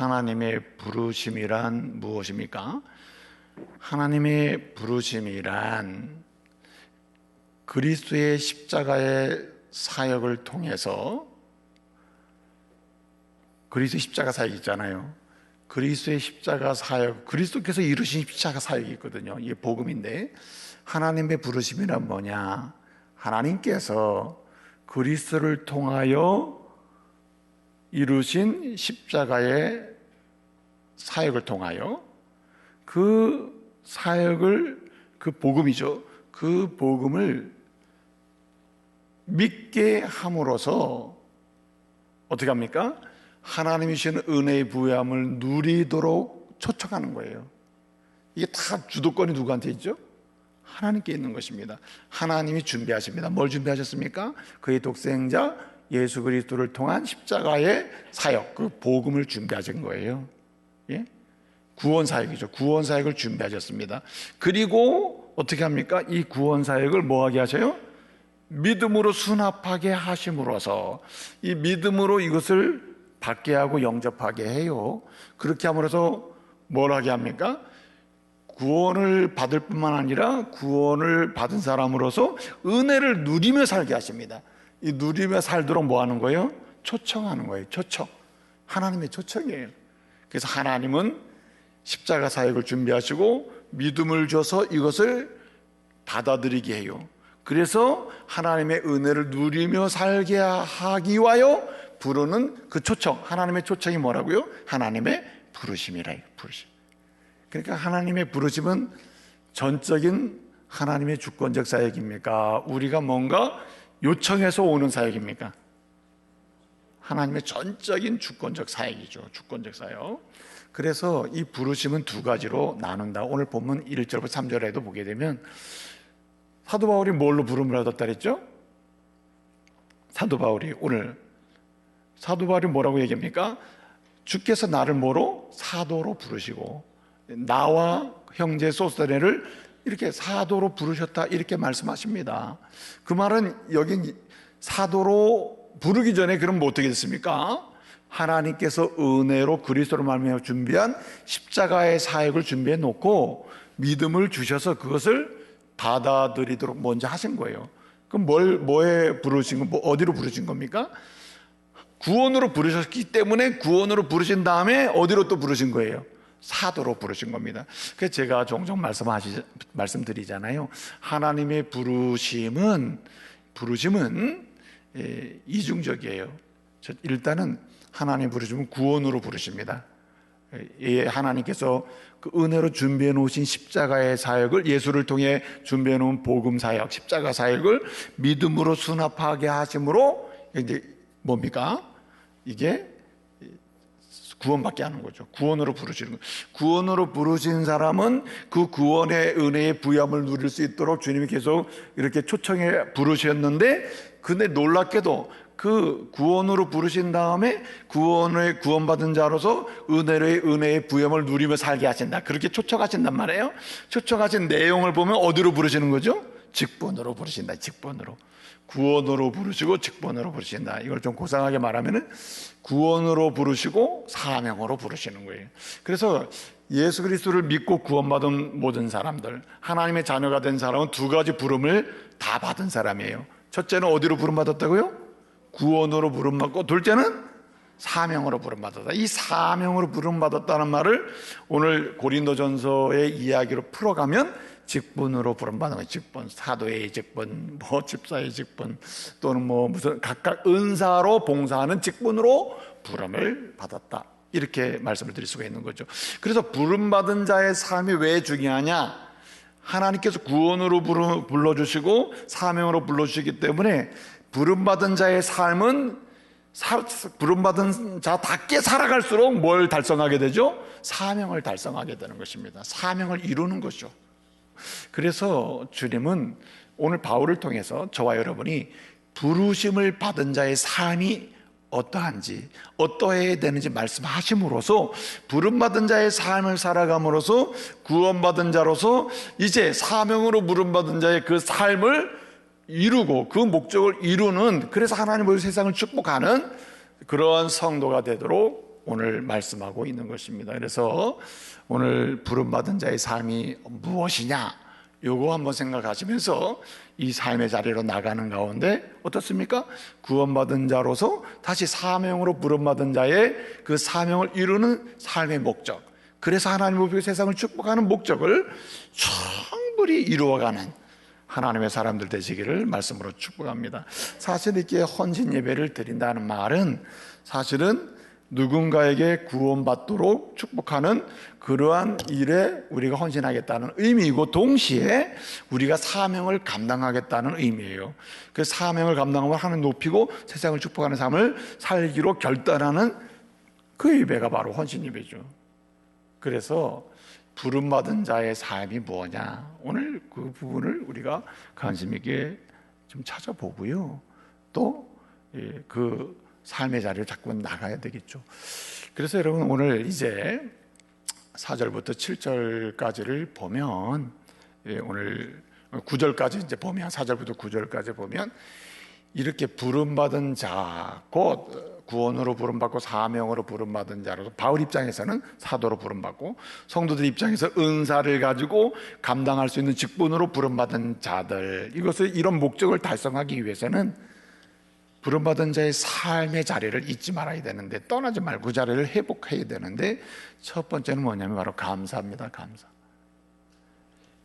하나님의 부르심이란 무엇입니까? 하나님의 부르심이란 그리스도의 십자가의 사역을 통해서, 그리스도의 십자가 사역이 있잖아요. 그리스도의 십자가 사역, 그리스도께서 이루신 십자가 사역이 있거든요. 이게 복음인데, 하나님의 부르심이란 뭐냐? 하나님께서 그리스도를 통하여 이루신 십자가의 사역을 통하여 그 사역을, 그 복음이죠. 그 복음을 믿게 함으로써 어떻게 합니까? 하나님이 주시는 은혜의 부여함을 누리도록 초청하는 거예요. 이게 다 주도권이 누구한테 있죠? 하나님께 있는 것입니다. 하나님이 준비하십니다. 뭘 준비하셨습니까? 그의 독생자 예수 그리스도를 통한 십자가의 사역, 그 복음을 준비하신 거예요. 예? 구원 사역이죠. 구원 사역을 준비하셨습니다. 그리고 어떻게 합니까? 이 구원 사역을 뭐하게 하셔요? 믿음으로 수납하게 하심으로써, 이 믿음으로 이것을 받게 하고 영접하게 해요. 그렇게 함으로써 뭘 하게 합니까? 구원을 받을 뿐만 아니라 구원을 받은 사람으로서 은혜를 누리며 살게 하십니다. 이 누리며 살도록 뭐 하는 거예요? 초청하는 거예요. 초청. 하나님의 초청이에요. 그래서 하나님은 십자가 사역을 준비하시고 믿음을 줘서 이것을 받아들이게 해요. 그래서 하나님의 은혜를 누리며 살게 하기 위하여 부르는 그 초청, 하나님의 초청이 뭐라고요? 하나님의 부르심이라. 부르심. 그러니까 하나님의 부르심은 전적인 하나님의 주권적 사역입니까? 우리가 뭔가 요청해서 오는 사역입니까? 하나님의 전적인 주권적 사역이죠. 주권적 사역. 그래서 이 부르심은 두 가지로 나눈다. 오늘 본문 1절부터 3절에도 보게 되면 사도 바울이 뭘로 부름을 얻었다 그랬죠? 사도 바울이 뭐라고 얘기합니까? 주께서 나를 뭐로? 사도로 부르시고 나와 형제 소스데네를 이렇게 사도로 부르셨다, 이렇게 말씀하십니다. 그 말은 여기 사도로 부르기 전에 그럼 뭐 어떻게 됐습니까? 하나님께서 은혜로 그리스도로 말미암아 준비한 십자가의 사역을 준비해 놓고 믿음을 주셔서 그것을 받아들이도록 먼저 하신 거예요. 그럼 뭐에 부르신 거, 어디로 부르신 겁니까? 구원으로 부르셨기 때문에 구원으로 부르신 다음에 어디로 또 부르신 거예요? 사도로 부르신 겁니다. 그래서 제가 종종 말씀드리잖아요. 하나님의 부르심은 이중적이에요. 일단은 하나님 부르심은 구원으로 부르십니다. 하나님께서 그 은혜로 준비해 놓으신 십자가의 사역을, 예수를 통해 준비해 놓은 복음 사역, 십자가 사역을 믿음으로 수납하게 하심으로 이제 뭡니까? 이게 구원받게 하는 거죠. 구원으로 부르시는 거예요. 구원으로 부르신 사람은 그 구원의 은혜의 부여함을 누릴 수 있도록 주님이 계속 이렇게 초청해 부르셨는데, 근데 놀랍게도 그 구원으로 부르신 다음에 구원받은 자로서 은혜의 부여함을 누리며 살게 하신다. 그렇게 초청하신단 말이에요. 초청하신 내용을 보면 어디로 부르시는 거죠? 직분으로 부르신다. 직분으로. 구원으로 부르시고 직분으로 부르신다. 이걸 좀 고상하게 말하면은 구원으로 부르시고 사명으로 부르시는 거예요. 그래서 예수 그리스도를 믿고 구원받은 모든 사람들, 하나님의 자녀가 된 사람은 두 가지 부름을 다 받은 사람이에요. 첫째는 어디로 부름받았다고요? 구원으로 부름받고, 둘째는 사명으로 부름받았다. 이 사명으로 부름받았다는 말을 오늘 고린도전서의 이야기로 풀어가면 직분으로 부름받는 거예요. 직분, 사도의 직분, 집사의 직분, 또는 무슨 각각 은사로 봉사하는 직분으로 부름을 받았다. 이렇게 말씀을 드릴 수가 있는 거죠. 그래서 부름받은 자의 삶이 왜 중요하냐? 하나님께서 구원으로 불러주시고 사명으로 불러주시기 때문에 부름받은 자의 삶은 부름받은 자답게 살아갈수록 뭘 달성하게 되죠? 사명을 달성하게 되는 것입니다. 사명을 이루는 것이죠. 그래서 주님은 오늘 바울을 통해서 저와 여러분이 부르심을 받은 자의 삶이 어떠한지, 어떠해야 되는지 말씀하심으로써 부름받은 자의 삶을 살아감으로써 구원받은 자로서 이제 사명으로 부름받은 자의 그 삶을 이루고 그 목적을 이루는, 그래서 하나님의 세상을 축복하는 그러한 성도가 되도록 오늘 말씀하고 있는 것입니다. 그래서 오늘 부름받은 자의 삶이 무엇이냐, 요거 한번 생각하시면서 이 삶의 자리로 나가는 가운데 어떻습니까? 구원받은 자로서 다시 사명으로 부름받은 자의 그 사명을 이루는 삶의 목적, 그래서 하나님의 보고 세상을 축복하는 목적을 충분히 이루어가는 하나님의 사람들 되시기를 말씀으로 축복합니다. 사실 이렇게 헌신 예배를 드린다는 말은 사실은 누군가에게 구원받도록 축복하는 그러한 일에 우리가 헌신하겠다는 의미이고, 동시에 우리가 사명을 감당하겠다는 의미예요. 그 사명을 감당하고 하나님 높이고 세상을 축복하는 삶을 살기로 결단하는 그 예배가 바로 헌신 예배죠. 그래서 부름받은 자의 삶이 뭐냐, 오늘 그 부분을 우리가 관심 있게 좀 찾아보고요, 또 그 삶의 자리를 자꾸 나가야 되겠죠. 그래서 여러분, 오늘 이제 4절부터 7절까지를 보면, 오늘 9절까지 이제 보면, 4절부터 9절까지 보면 이렇게 부름받은 자, 곧 구원으로 부름받고 사명으로 부름받은 자로서 바울 입장에서는 사도로 부름받고, 성도들 입장에서 은사를 가지고 감당할 수 있는 직분으로 부름받은 자들, 이것을 이런 목적을 달성하기 위해서는 부름받은 자의 삶의 자리를 잊지 말아야 되는데, 떠나지 말고 그 자리를 회복해야 되는데, 첫 번째는 뭐냐면 바로 감사입니다. 감사.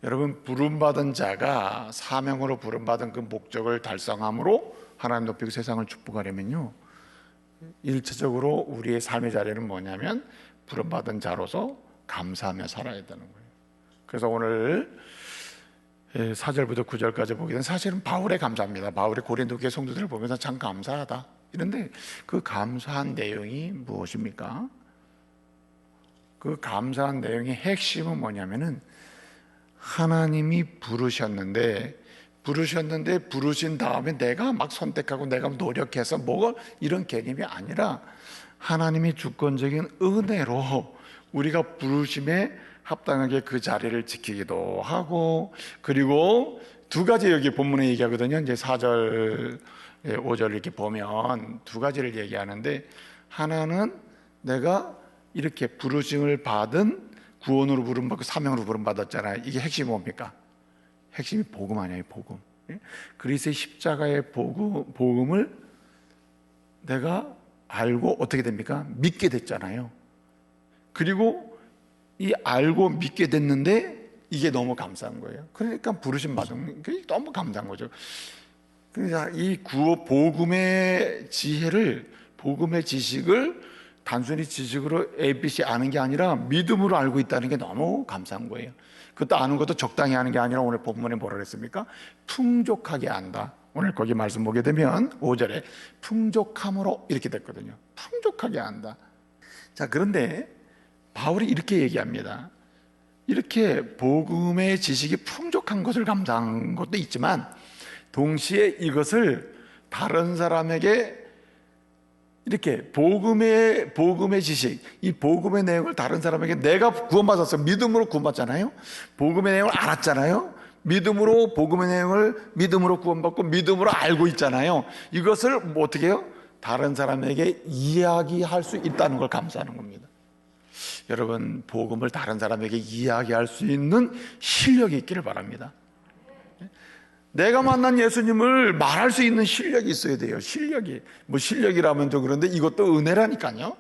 여러분, 부름받은 자가 사명으로 부름받은 그 목적을 달성함으로 하나님 높이고 세상을 축복하려면요, 일차적으로 우리의 삶의 자리는 뭐냐면 부름받은 자로서 감사하며 살아야 되는 거예요. 그래서 오늘 4절부터 9절까지 보게 되면 사실은 바울의 감사입니다. 바울의 고린도 교회 성도들을 보면서 참 감사하다 이런데, 그 감사한 내용이 무엇입니까? 그 감사한 내용의 핵심은 뭐냐면은, 하나님이 부르셨는데 부르신 다음에 내가 막 선택하고 내가 노력해서 뭐 이런 개념이 아니라, 하나님이 주권적인 은혜로 우리가 부르심에 합당하게 그 자리를 지키기도 하고, 그리고 두 가지 여기 본문에 얘기하거든요. 이제 4절, 5절 이렇게 보면 두 가지를 얘기하는데, 하나는 내가 이렇게 부르심을 받은 구원으로 부름받고 사명으로 부름받았잖아요. 이게 핵심이 뭡니까? 핵심이 복음 아니에요, 복음. 그리스도의 십자가의 복음을 내가 알고 어떻게 됩니까? 믿게 됐잖아요. 그리고 이 알고 믿게 됐는데 이게 너무 감사한 거예요. 그러니까 부르심 받은 게 너무 감사한 거죠. 그러니까 이 복음의 지혜를, 복음의 지식을 단순히 지식으로 ABC 아는 게 아니라 믿음으로 알고 있다는 게 너무 감사한 거예요. 그것도 아는 것도 적당히 하는 게 아니라, 오늘 본문에 뭐라 그랬습니까? 풍족하게 안다. 오늘 거기 말씀 보게 되면 5절에 풍족함으로 이렇게 됐거든요. 풍족하게 안다. 자, 그런데 바울이 이렇게 얘기합니다. 이렇게 복음의 지식이 풍족한 것을 감사한 것도 있지만, 동시에 이것을 다른 사람에게 이렇게 복음의 지식, 이 복음의 내용을 다른 사람에게, 내가 구원받았어요. 믿음으로 구원받잖아요. 복음의 내용을 알았잖아요. 믿음으로 복음의 내용을 믿음으로 구원받고 믿음으로 알고 있잖아요. 이것을 뭐 어떻게 해요? 다른 사람에게 이야기할 수 있다는 걸 감사하는 겁니다. 여러분, 복음을 다른 사람에게 이야기할 수 있는 실력이 있기를 바랍니다. 내가 만난 예수님을 말할 수 있는 실력이 있어야 돼요. 실력이, 뭐 실력이라면 좀 그런데 이것도 은혜라니까요.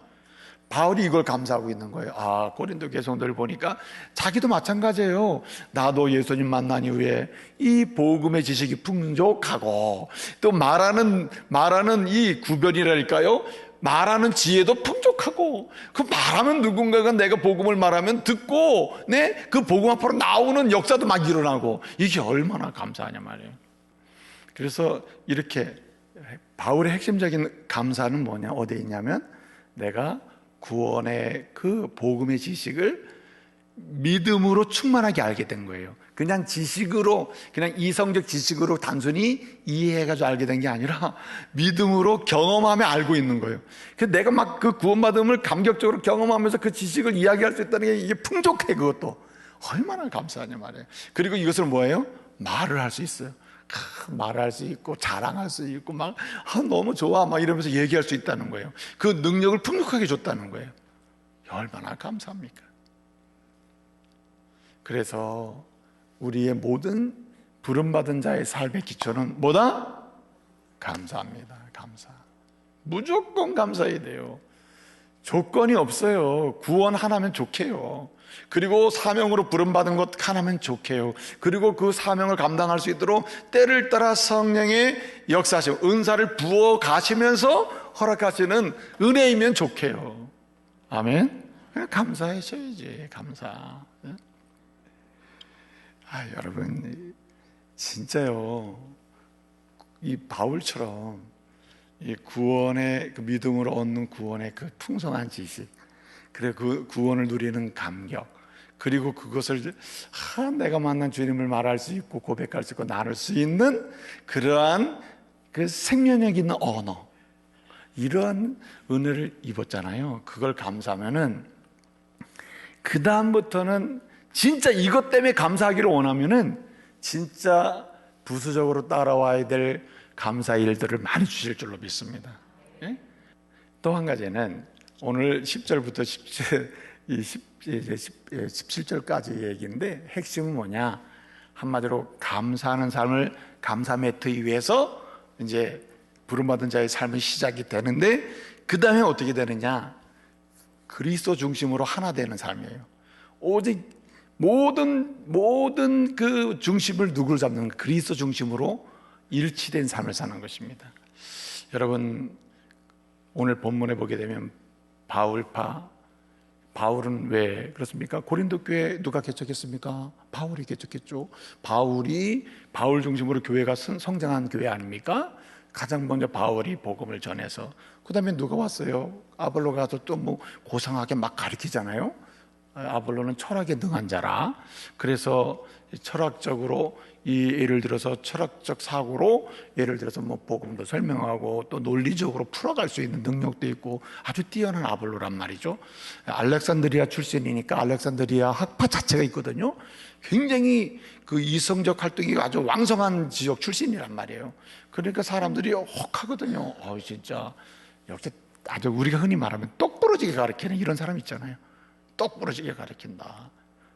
바울이 이걸 감사하고 있는 거예요. 아, 고린도 교회 성도를 보니까 자기도 마찬가지예요. 나도 예수님 만난 이후에 이 복음의 지식이 풍족하고, 또 말하는 이 구별이랄까요? 말하는 지혜도 풍족하고, 그 말하면 누군가가 내가 복음을 말하면 듣고, 그 복음 앞으로 나오는 역사도 막 일어나고, 이게 얼마나 감사하냐 말이에요. 그래서 이렇게 바울의 핵심적인 감사는 뭐냐, 어디에 있냐면, 내가 구원의 그 복음의 지식을 믿음으로 충만하게 알게 된 거예요. 그냥 지식으로, 그냥 이성적 지식으로 단순히 이해해가지고 알게 된 게 아니라 믿음으로 경험하며 알고 있는 거예요. 그래서 내가 막 그 구원받음을 감격적으로 경험하면서 그 지식을 이야기할 수 있다는 게 이게 풍족해. 그것도 얼마나 감사하냐 말이에요. 그리고 이것을 뭐예요? 말을 할 수 있어요. 말할 수 있고 자랑할 수 있고 막 너무 좋아 막 이러면서 얘기할 수 있다는 거예요. 그 능력을 풍족하게 줬다는 거예요. 얼마나 감사합니까? 그래서 우리의 모든 부름받은 자의 삶의 기초는 뭐다? 감사합니다. 감사. 무조건 감사해야 돼요. 조건이 없어요. 구원 하나면 좋게요. 그리고 사명으로 부름받은 것 하나면 좋게요. 그리고 그 사명을 감당할 수 있도록 때를 따라 성령의 역사하시고 은사를 부어 가시면서 허락하시는 은혜이면 좋게요. 아멘. 감사하셔야지. 감사. 여러분 진짜요. 이 바울처럼 이 구원의 그 믿음으로 얻는 구원의 그 풍성한 지식, 그리고 그 구원을 누리는 감격, 그리고 그것을 내가 만난 주님을 말할 수 있고 고백할 수 있고 나눌 수 있는 그러한 그 생명력 있는 언어, 이러한 은혜를 입었잖아요. 그걸 감사하면은 그 다음부터는 진짜 이것 때문에 감사하기를 원하면은 진짜 부수적으로 따라와야 될 감사 일들을 많이 주실 줄로 믿습니다. 예? 또 한 가지는 오늘 10절부터 17절까지 얘기인데 핵심은 뭐냐? 한마디로 감사하는 삶을 감사 매트 위에서 이제 부름받은 자의 삶이 시작이 되는데 그 다음에 어떻게 되느냐? 그리스도 중심으로 하나 되는 삶이에요. 오직 모든 그 중심을 누구를 잡는 그리스도 중심으로 일치된 삶을 사는 것입니다. 여러분 오늘 본문에 보게 되면 바울파, 바울은 왜 그렇습니까? 고린도 교회 누가 개척했습니까? 바울이 개척했죠. 바울 중심으로 교회가 성장한 교회 아닙니까? 가장 먼저 바울이 복음을 전해서 그 다음에 누가 왔어요? 아볼로가 가서 또 뭐 고상하게 막 가르치잖아요. 아볼로는 철학에 능한 자라. 그래서 철학적으로 예를 들어서 철학적 사고로 예를 들어서 뭐 복음도 설명하고 또 논리적으로 풀어갈 수 있는 능력도 있고 아주 뛰어난 아볼로란 말이죠. 알렉산드리아 출신이니까 알렉산드리아 학파 자체가 있거든요. 굉장히 그 이성적 활동이 아주 왕성한 지역 출신이란 말이에요. 그러니까 사람들이 혹하거든요. 진짜 역시 아주 우리가 흔히 말하면 똑부러지게 가르치는 이런 사람 있잖아요. 똑부러지게 가르친다.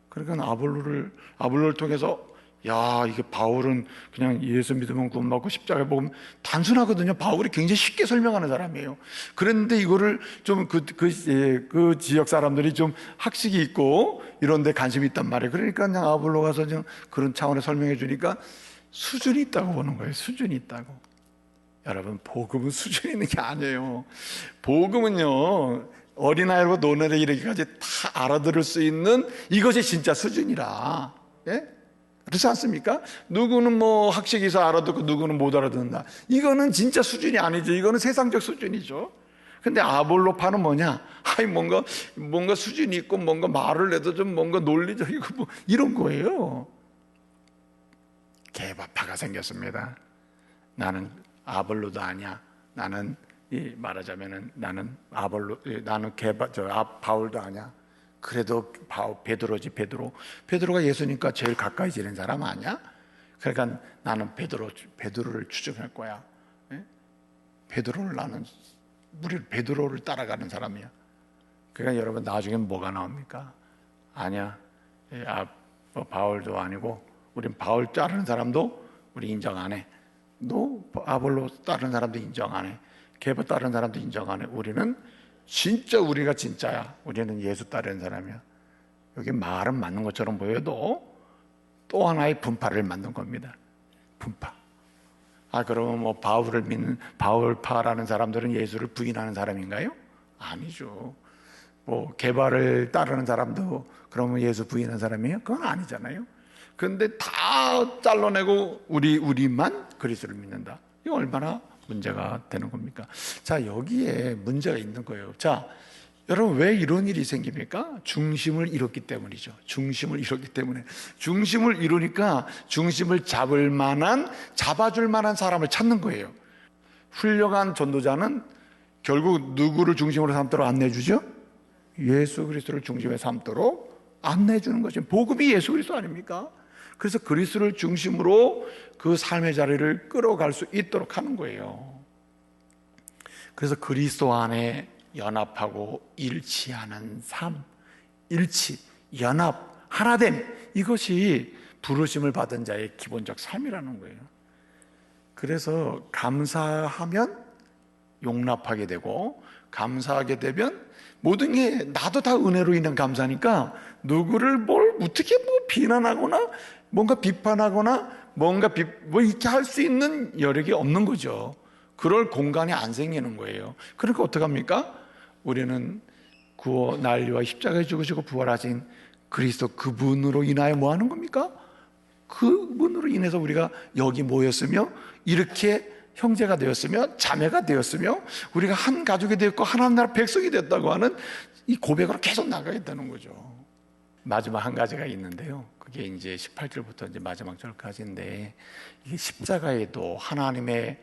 그러니까 아볼로를 통해서 이게 바울은 그냥 예수 믿으면 구원받고 십자가에 복음 단순하거든요. 바울이 굉장히 쉽게 설명하는 사람이에요. 그런데 이거를 좀 그 지역 사람들이 좀 학식이 있고 이런 데 관심이 있단 말이에요. 그러니까 그냥 아볼로 가서 좀 그런 차원에 설명해 주니까 수준이 있다고 보는 거예요. 수준이 있다고. 여러분 복음은 수준이 있는 게 아니에요. 복음은요 어린아이로 노년에 이르기까지 다 알아들을 수 있는 이것이 진짜 수준이라. 예? 그렇지 않습니까? 누구는 뭐 학식이 있어 알아듣고 누구는 못 알아듣는다. 이거는 진짜 수준이 아니죠. 이거는 세상적 수준이죠. 근데 아볼로파는 뭐냐? 뭔가 수준이 있고 뭔가 말을 해도 좀 뭔가 논리적이고 뭐 이런 거예요. 개바파가 생겼습니다. 나는 아볼로도 아니야. 나는 말하자면은 나는 바울도 아니야. 그래도 베드로지. 베드로가 예수님과 제일 가까이 지낸 사람 아니야? 그러니까 나는 베드로를 추종할 거야. 예? 베드로를 따라가는 사람이야. 그러니까 여러분 나중에 뭐가 나옵니까? 아니야. 바울도 아니고 우린 바울 따르는 사람도 우리 인정 안 해. 너 아볼로 따르는 사람도 인정 안 해. 개바 따르는 사람도 인정 안 해. 우리가 진짜야. 우리는 예수 따르는 사람이야. 여기 말은 맞는 것처럼 보여도 또 하나의 분파를 만든 겁니다. 분파. 그러면 뭐 바울을 믿는 바울파라는 사람들은 예수를 부인하는 사람인가요? 아니죠. 뭐 개바를 따르는 사람도 그러면 예수 부인하는 사람이에요? 그건 아니잖아요. 그런데 다 잘라내고 우리만 그리스도를 믿는다. 이거 얼마나 문제가 되는 겁니까? 자, 여기에 문제가 있는 거예요. 자, 여러분 왜 이런 일이 생깁니까? 중심을 잃었기 때문이죠. 중심을 잃으니까 중심을 잡아줄 만한 사람을 찾는 거예요. 훌륭한 전도자는 결국 누구를 중심으로 삼도록 안내주죠? 예수 그리스도를 중심에 삼도록 안내주는 것이 복음이 예수 그리스도 아닙니까? 그래서 그리스도를 중심으로 그 삶의 자리를 끌어갈 수 있도록 하는 거예요. 그래서 그리스도 안에 연합하고 일치하는 삶, 일치, 연합, 하나됨, 이것이 부르심을 받은 자의 기본적 삶이라는 거예요. 그래서 감사하면 용납하게 되고, 감사하게 되면 모든 게 나도 다 은혜로 인한 감사니까 누구를 뭘 어떻게 비난하거나 뭔가 비판하거나 뭔가 이렇게 할 수 있는 여력이 없는 거죠. 그럴 공간이 안 생기는 거예요. 그러니까 어떡합니까? 우리는 구원, 난리와 십자가에 죽으시고 부활하신 그리스도 그분으로 인하여 뭐 하는 겁니까? 그분으로 인해서 우리가 여기 모였으며, 이렇게 형제가 되었으며 자매가 되었으며 우리가 한 가족이 되었고 하나님 나라 백성이 되었다고 하는 이 고백으로 계속 나가겠다는 거죠. 마지막 한 가지가 있는데요, 그게 이제 18절부터 이제 마지막 절까지인데, 이게 십자가에도 하나님의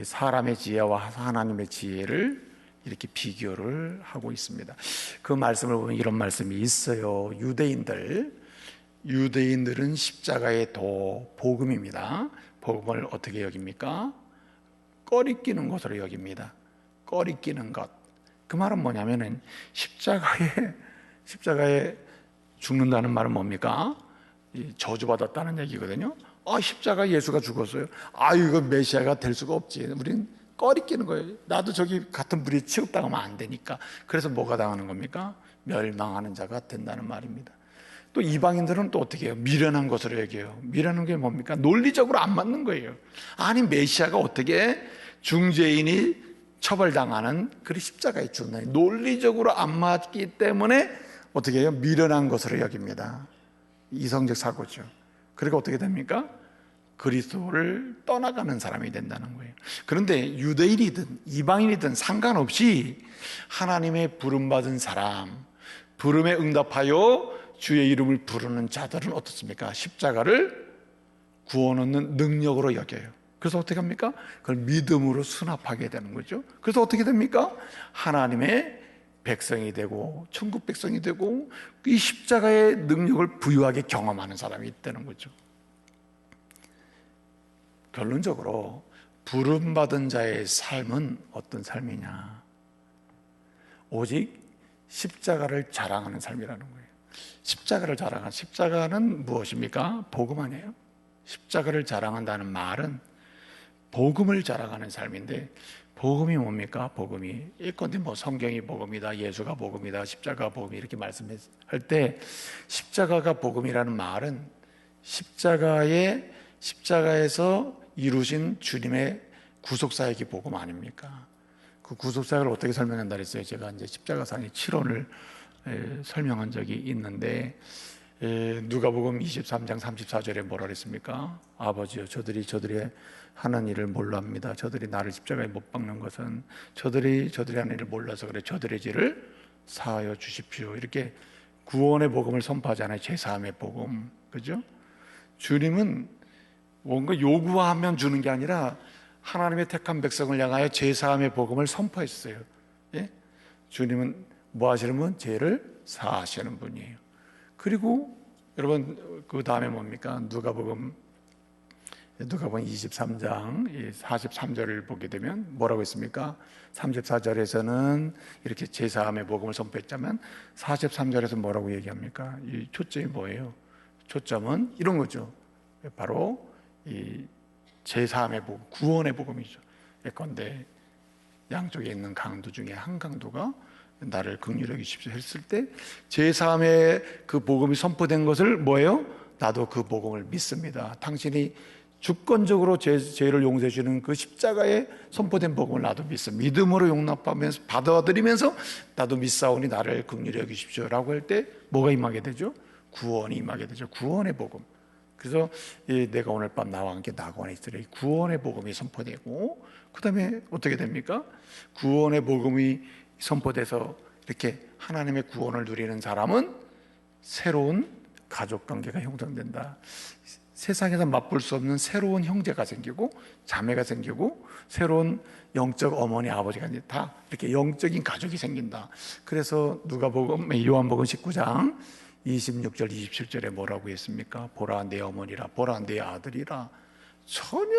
사람의 지혜와 하나님의 지혜를 이렇게 비교를 하고 있습니다. 그 말씀을 보면 이런 말씀이 있어요. 유대인들은 십자가의 도 복음입니다. 복음을 어떻게 여깁니까? 꺼리끼는 것으로 여깁니다. 꺼리끼는 것. 그 말은 뭐냐면은 십자가에 죽는다는 말은 뭡니까? 저주받았다는 얘기거든요. 십자가 예수가 죽었어요. 이거 메시아가 될 수가 없지. 우리는 꺼리끼는 거예요. 나도 저기 같은 불에 취급당하면 안 되니까. 그래서 뭐가 당하는 겁니까? 멸망하는 자가 된다는 말입니다. 또 이방인들은 또 어떻게 해요? 미련한 것으로 여겨요. 미련한 게 뭡니까? 논리적으로 안 맞는 거예요. 아니, 메시아가 어떻게 중죄인이 처벌당하는 그 십자가에 죽나? 논리적으로 안 맞기 때문에 어떻게 해요? 미련한 것으로 여깁니다. 이성적 사고죠. 그러니까 어떻게 됩니까? 그리스도를 떠나가는 사람이 된다는 거예요. 그런데 유대인이든 이방인이든 상관없이 하나님의 부름받은 사람, 부름에 응답하여 주의 이름을 부르는 자들은 어떻습니까? 십자가를 구원 얻는 능력으로 여겨요. 그래서 어떻게 합니까? 그걸 믿음으로 수납하게 되는 거죠. 그래서 어떻게 됩니까? 하나님의 백성이 되고 천국 백성이 되고 이 십자가의 능력을 부유하게 경험하는 사람이 있다는 거죠. 결론적으로 부름받은 자의 삶은 어떤 삶이냐? 오직 십자가를 자랑하는 삶이라는 거예요. 십자가는 무엇입니까? 복음 아니에요? 십자가를 자랑한다는 말은 복음을 자랑하는 삶인데, 복음이 뭡니까? 복음이 예컨대 성경이 복음이다, 예수가 복음이다, 십자가가 복음이 이렇게 말씀할 때, 십자가가 복음이라는 말은 십자가에서 이루신 주님의 구속사역이 복음 아닙니까? 그 구속사역을 어떻게 설명한다 그랬어요? 제가 이제 십자가상의 7원을 설명한 적이 있는데, 누가복음 23장 34절에 뭐라 그랬습니까? 아버지여, 저들이 하는 일을 몰라합니다. 저들이 나를 십자가에 못 박는 것은 저들이 하는 일을 몰라서 그래. 저들의 죄를 사하여 주십시오. 이렇게 구원의 복음을 선포하잖아요. 제사함의 복음, 그죠? 주님은 뭔가 요구하면 주는 게 아니라 하나님의 택한 백성을 향하여 제사함의 복음을 선포했어요. 예? 주님은 뭐 하시는 분? 죄를 사하시는 분이에요. 그리고 여러분, 그 다음에 뭡니까? 누가복음 23장 43절을 보게 되면 뭐라고 했습니까? 34절에서는 이렇게 제사함의 복음을 선포했자면 43절에서 뭐라고 얘기합니까? 이 초점이 뭐예요? 초점은 이런 거죠. 바로 이 제사함의 복음, 구원의 복음이죠. 예컨대 양쪽에 있는 강도 중에 한 강도가 나를 긍휼히 여기십시오 했을 때, 제사함의 그 복음이 선포된 것을 뭐예요? 나도 그 복음을 믿습니다. 당신이 주권적으로 죄를 용서해 주는 그 십자가에 선포된 복음을 나도 믿습니다. 믿음으로 용납하면서 받아들이면서 나도 믿사오니 나를 긍휼히 여기십시오 라고 할 때 뭐가 임하게 되죠? 구원이 임하게 되죠. 구원의 복음. 그래서 내가 오늘 밤 나와 함께 낙원에 있으리, 구원의 복음이 선포되고, 그 다음에 어떻게 됩니까? 구원의 복음이 선포돼서 이렇게 하나님의 구원을 누리는 사람은 새로운 가족관계가 형성된다. 세상에서 맛볼 수 없는 새로운 형제가 생기고 자매가 생기고 새로운 영적 어머니 아버지가 이제 다 이렇게 영적인 가족이 생긴다. 그래서 요한복음 19장 26절 27절에 뭐라고 했습니까? 보라 내 어머니라, 보라 내 아들이라. 전혀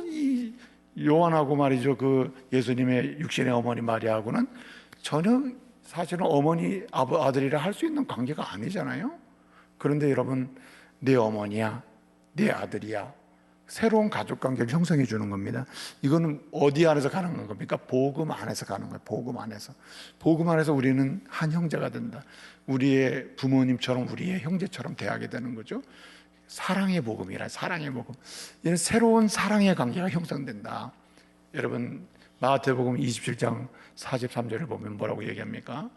이 요한하고 말이죠, 그 예수님의 육신의 어머니 마리아하고는 전혀 사실은 어머니 아들이라 할 수 있는 관계가 아니잖아요. 그런데 여러분, 내 어머니야, 내 아들이야, 새로운 가족관계를 형성해 주는 겁니다. 이거는 어디 안에서 가는 겁니까? 복음 안에서 가는 거예요. 복음 안에서. 복음 안에서 우리는 한 형제가 된다. 우리의 부모님처럼, 우리의 형제처럼 대하게 되는 거죠. 사랑의 복음이라. 사랑의 복음. 이는 새로운 사랑의 관계가 형성된다. 여러분, 마태복음 27장 43절을 보면 뭐라고 얘기합니까?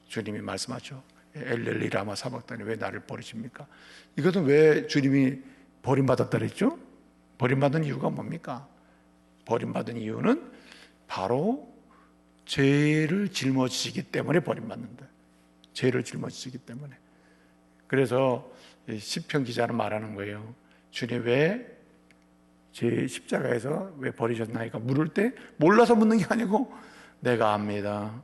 주님이 말씀하죠. 엘렐리 라마 사박다니 왜 나를 버리십니까? 이것은 왜 주님이 버림받았다 그랬죠? 버림받은 이유가 뭡니까? 버림받은 이유는 바로 죄를 짊어지시기 때문에 버림받는다. 죄를 짊어지시기 때문에. 그래서 시편 기자는 말하는 거예요. 주님 왜 제 십자가에서 왜 버리셨나이까 물을 때 몰라서 묻는 게 아니고 내가 압니다.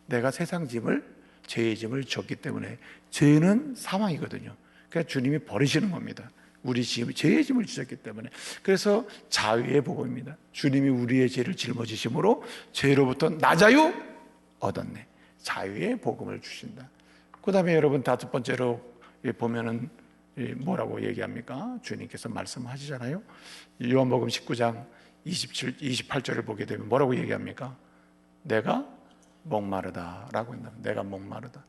내가 세상 짐을, 죄의 짐을 졌기 때문에. 죄는 사망이거든요. 그러니까 주님이 버리시는 겁니다. 우리 죄의 짐을 지셨기 때문에. 그래서 자유의 복음입니다. 주님이 우리의 죄를 짊어지심으로 죄로부터 나 자유 얻었네. 자유의 복음을 주신다. 그 다음에 여러분 다섯 번째로 보면은 뭐라고 얘기합니까? 주님께서 말씀하시잖아요. 요한복음 19장 28절을 보게 되면 뭐라고 얘기합니까? 내가 목마르다라고 했나? 내가 목마르다.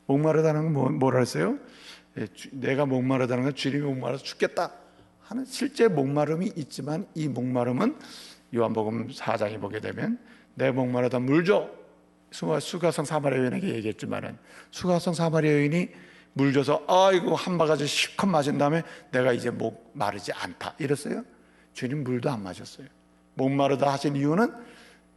목마르다는 건 뭐라 했어요? 내가 목마르다는 건 주님이 목마르서 죽겠다 하는 실제 목마름이 있지만, 이 목마름은 요한복음 4장에 보게 되면 내 목마르다 물 줘. 수가성 사마리아 여인에게 얘기했지만은 수가성 마리아 여인이 물 줘서 아이고 한 바가지 실컷 마신 다음에 내가 이제 목 마르지 않다 이랬어요. 주님 물도 안 마셨어요. 목마르다 하신 이유는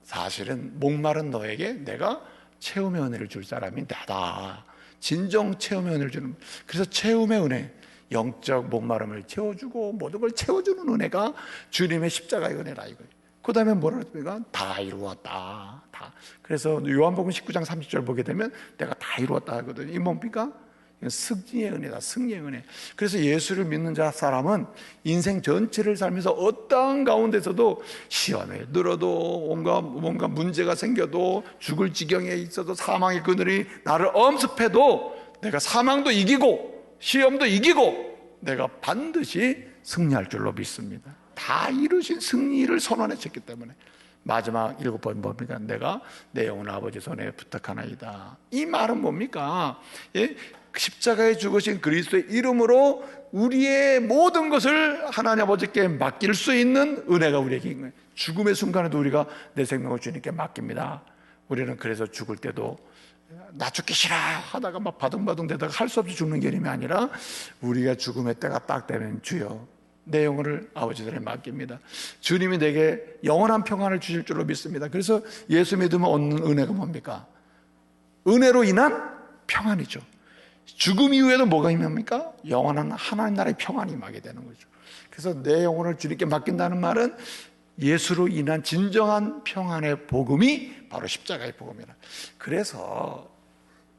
사실은 목마른 너에게 내가 채움의 은혜를 줄 사람이 나다. 진정 채움의 은혜를 주는. 그래서 채움의 은혜, 영적 목마름을 채워주고 모든 걸 채워주는 은혜가 주님의 십자가의 은혜라 이거예요. 그 다음에 뭐라 그랬습니까? 다 이루었다. 다. 그래서 요한복음 19장 30절 보게 되면 내가 다 이루었다 하거든요. 이 뭡니까? 승리의 은혜다. 승리의 은혜. 그래서 예수를 믿는 사람은 인생 전체를 살면서 어떠한 가운데서도 시험에 들어도 뭔가 문제가 생겨도 죽을 지경에 있어도 사망의 그늘이 나를 엄습해도 내가 사망도 이기고 시험도 이기고 내가 반드시 승리할 줄로 믿습니다. 다 이루신 승리를 선언하셨기 때문에. 마지막 7번 뭡니까? 내가 내 영혼 아버지 손에 부탁하나이다. 이 말은 뭡니까? 예? 십자가에 죽으신 그리스도의 이름으로 우리의 모든 것을 하나님 아버지께 맡길 수 있는 은혜가 우리에게 있는 거예요. 죽음의 순간에도 우리가 내 생명을 주님께 맡깁니다. 우리는 그래서 죽을 때도 나 죽기 싫어 하다가 막 바둥바둥 대다가 할 수 없이 죽는 게임이 아니라 우리가 죽음의 때가 딱 되면 주여 내 영혼을 아버지 손에 맡깁니다. 주님이 내게 영원한 평안을 주실 줄로 믿습니다. 그래서 예수 믿으면 얻는 은혜가 뭡니까? 은혜로 인한 평안이죠. 죽음 이후에도 뭐가 임합니까? 영원한 하나님 나라의 평안이 임하게 되는 거죠. 그래서 내 영혼을 주님께 맡긴다는 말은 예수로 인한 진정한 평안의 복음이 바로 십자가의 복음이라. 그래서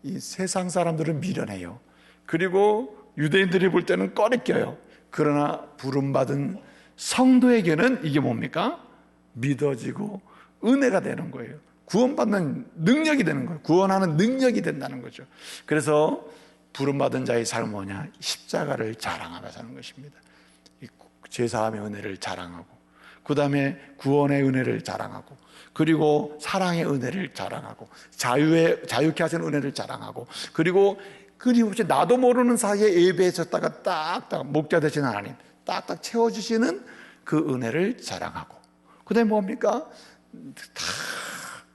이 세상 사람들은 미련해요. 그리고 유대인들이 볼 때는 꺼리껴요. 그러나 부름받은 성도에게는 이게 뭡니까? 믿어지고 은혜가 되는 거예요. 구원받는 능력이 되는 거예요. 구원하는 능력이 된다는 거죠. 그래서 부름받은 자의 삶은 뭐냐? 십자가를 자랑하며 사는 것입니다. 죄사함의 은혜를 자랑하고, 그 다음에 구원의 은혜를 자랑하고, 그리고 사랑의 은혜를 자랑하고, 자유케 하시는 은혜를 자랑하고, 그리고 끊임없이 나도 모르는 사이에 예배해졌다가 딱딱 목자 되신 하나님 딱딱 채워주시는 그 은혜를 자랑하고, 그 다음에 뭡니까? 다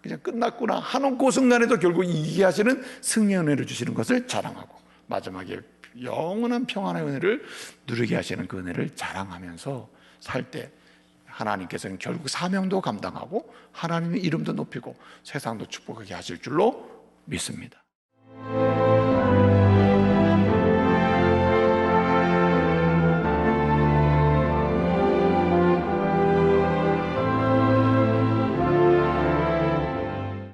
그냥 끝났구나 하는 그 순간에도 결국 이기게 하시는 승리의 은혜를 주시는 것을 자랑하고, 마지막에 영원한 평안의 은혜를 누리게 하시는 그 은혜를 자랑하면서 살 때 하나님께서는 결국 사명도 감당하고 하나님의 이름도 높이고 세상도 축복하게 하실 줄로 믿습니다.